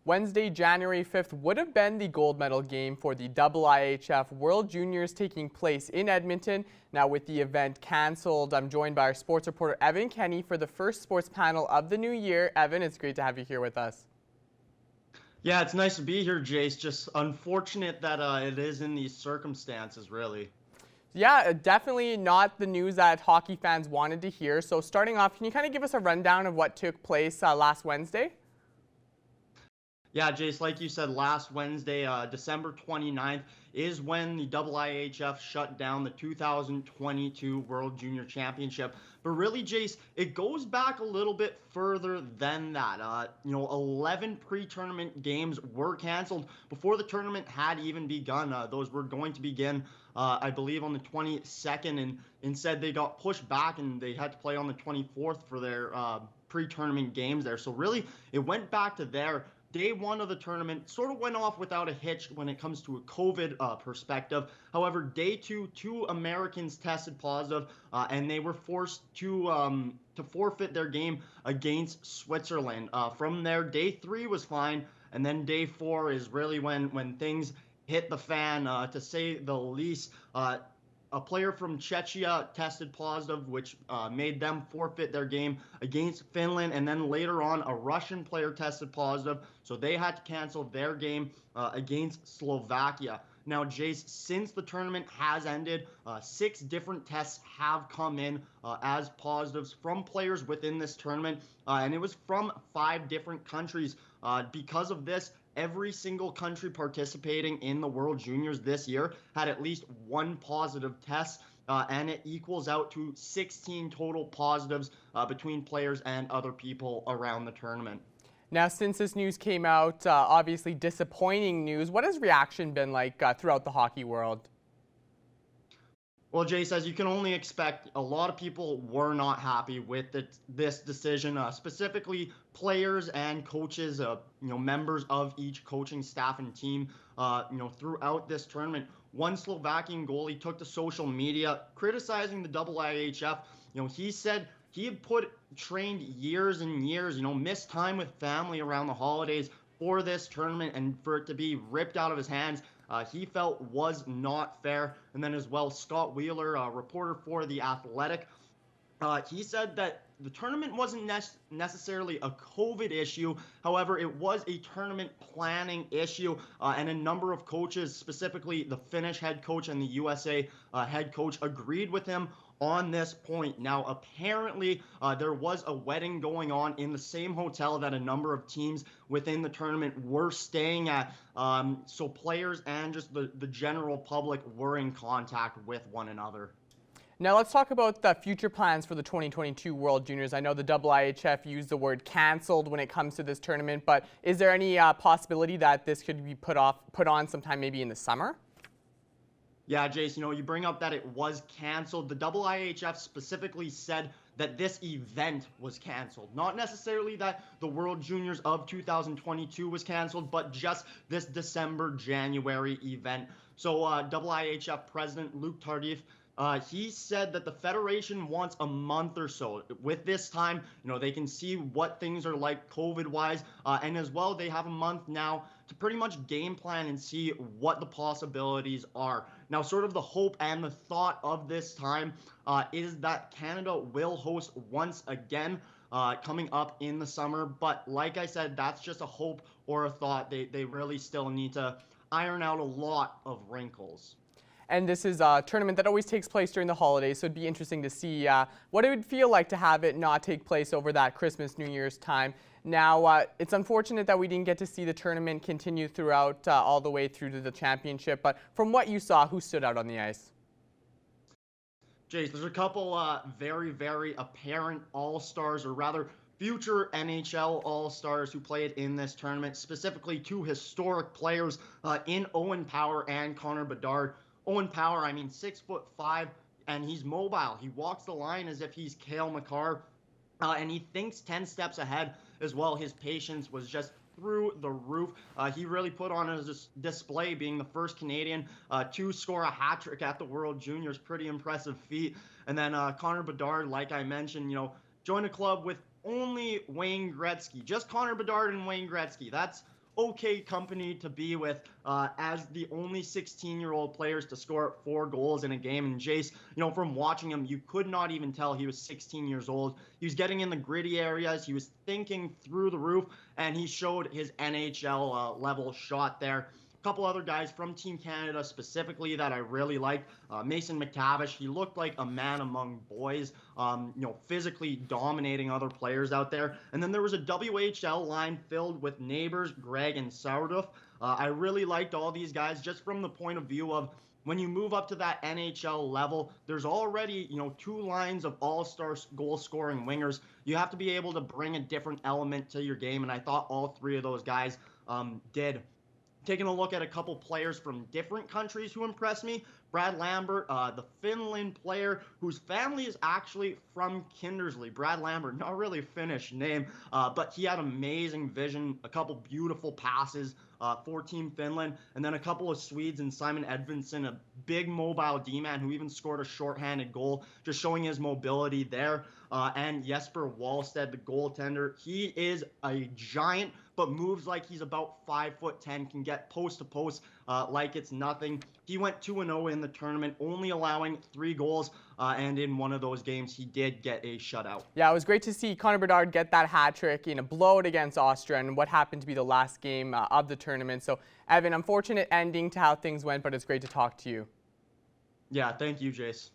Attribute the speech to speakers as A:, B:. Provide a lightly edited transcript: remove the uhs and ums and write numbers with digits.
A: Wednesday, January 5th would have been the gold medal game for the IIHF World Juniors taking place in Edmonton. Now with the event cancelled, I'm joined by our sports reporter Evan Kenny for the first sports panel of the new year. Evan, it's great to have you here with us.
B: Yeah, it's nice to be here, Jace. Just unfortunate that it is in these circumstances, really.
A: Yeah, definitely not the news that hockey fans wanted to hear. So starting off, can you kind of give us a rundown of what took place last Wednesday?
B: Yeah, Jace, like you said, last Wednesday, December 29th, is when the IIHF shut down the 2022 World Junior Championship. But really, Jace, it goes back a little bit further than that. 11 pre-tournament games were canceled before the tournament had even begun. Those were going to begin, I believe, on the 22nd, and instead they got pushed back and they had to play on the 24th for their pre-tournament games there. So really, it went back to there. Day one of the tournament sort of went off without a hitch when it comes to a COVID perspective. However, day two Americans tested positive, and they were forced to forfeit their game against Switzerland. From there, day three was fine, and then day four is really when things hit the fan, to say the least. A player from Czechia tested positive, which made them forfeit their game against Finland. And then later on, a Russian player tested positive, so they had to cancel their game against Slovakia. Now, Jace, since the tournament has ended, 6 different tests have come in as positives from players within this tournament, and it was from 5 different countries. Because of this, every single country participating in the World Juniors this year had at least one positive test, and it equals out to 16 total positives between players and other people around the tournament.
A: Now, since this news came out, obviously disappointing news, what has reaction been like throughout the hockey world?
B: Well, Jace, as you can only expect, a lot of people were not happy with this decision, specifically players and coaches, members of each coaching staff and team, throughout this tournament. One Slovakian goalie took to social media criticizing the IIHF. He said he had trained years and years, missed time with family around the holidays for this tournament, and for it to be ripped out of his hands, he felt was not fair. And then as well, Scott Wheeler, a reporter for The Athletic, he said that the tournament wasn't necessarily a COVID issue. However, it was a tournament planning issue, and a number of coaches, specifically the Finnish head coach and the USA head coach, agreed with him on this point. Now, apparently, there was a wedding going on in the same hotel that a number of teams within the tournament were staying at. So players and just the general public were in contact with one another.
A: Now let's talk about the future plans for the 2022 World Juniors. I know the IIHF used the word canceled when it comes to this tournament, but is there any possibility that this could be put on sometime maybe in the summer?
B: Yeah, Jace, you bring up that it was canceled. The IIHF specifically said that this event was canceled. Not necessarily that the World Juniors of 2022 was canceled, but just this December-January event. So IIHF President Luc Tardif, he said that the Federation wants a month or so. With this time, they can see what things are like COVID-wise, and as well, they have a month now to pretty much game plan and see what the possibilities are. Now, sort of the hope and the thought of this time is that Canada will host once again coming up in the summer. But like I said, that's just a hope or a thought. They really still need to iron out a lot of wrinkles.
A: And this is a tournament that always takes place during the holidays, so it'd be interesting to see what it would feel like to have it not take place over that Christmas, New Year's time. Now, it's unfortunate that we didn't get to see the tournament continue throughout all the way through to the championship, but from what you saw, who stood out on the ice?
B: Jace, there's a couple very, very apparent all-stars, or rather future NHL All-Stars who played in this tournament, specifically 2 historic players in Owen Power and Connor Bedard. Owen Power, 6'5", and he's mobile. He walks the line as if he's Cale Makar, and he thinks 10 steps ahead as well. His patience was just through the roof. He really put on his display, being the first Canadian to score a hat trick at the World Juniors. Pretty impressive feat. And then Connor Bedard, like I mentioned, joined a club with only Wayne Gretzky. Just Connor Bedard and Wayne Gretzky. That's okay company to be with as the only 16-year-old players to score 4 goals in a game. And Jace, from watching him, you could not even tell he was 16 years old. He was getting in the gritty areas. He was thinking through the roof, and he showed his NHL level shot there. Couple other guys from Team Canada specifically that I really liked. Mason McTavish, he looked like a man among boys, physically dominating other players out there. And then there was a WHL line filled with Neighbors, Greg, and Sarduf. I really liked all these guys just from the point of view of when you move up to that NHL level, there's already, 2 lines of all-star goal-scoring wingers. You have to be able to bring a different element to your game, and I thought all 3 of those guys did. Taking a look at a couple players from different countries who impressed me. Brad Lambert, the Finland player whose family is actually from Kindersley. Brad Lambert, not really a Finnish name, but he had amazing vision, a couple beautiful passes for Team Finland, and then a couple of Swedes and Simon Edvinsson, a big mobile D-man who even scored a shorthanded goal, just showing his mobility there. And Jesper Wallstedt, the goaltender, he is a giant, but moves like he's about 5'10", can get post to post like it's nothing. He went 2-0 in the tournament, only allowing 3 goals, and in one of those games, he did get a shutout.
A: Yeah, it was great to see Connor Bedard get that hat trick in a blowout against Austria and what happened to be the last game of the tournament. So, Evan, unfortunate ending to how things went, but it's great to talk to you.
B: Yeah, thank you, Jace.